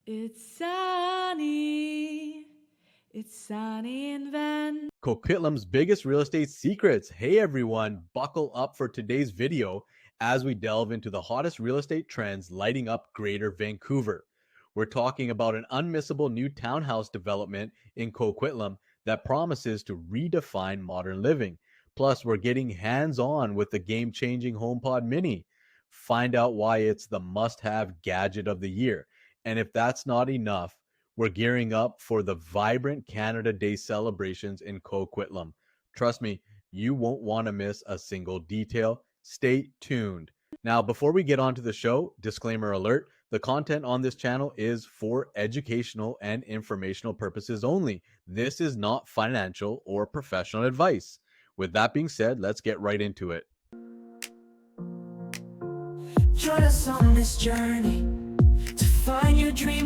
It's sunny. It's sunny in Van. Coquitlam's biggest real estate secrets. Hey everyone, buckle up for today's video as we delve into the hottest real estate trends lighting up Greater Vancouver. We're talking about an unmissable new townhouse development in Coquitlam that promises to redefine modern living. Plus, we're getting hands-on with the game-changing HomePod Mini. Find out why it's the must-have gadget of the year. And if that's not enough, we're gearing up for the vibrant Canada Day celebrations in Coquitlam. Trust me, you won't want to miss a single detail. Stay tuned. Now, before we get on to the show, disclaimer alert, the content on this channel is for educational and informational purposes only. This is not financial or professional advice. With that being said, let's get right into it. Join us on this journey to find your dream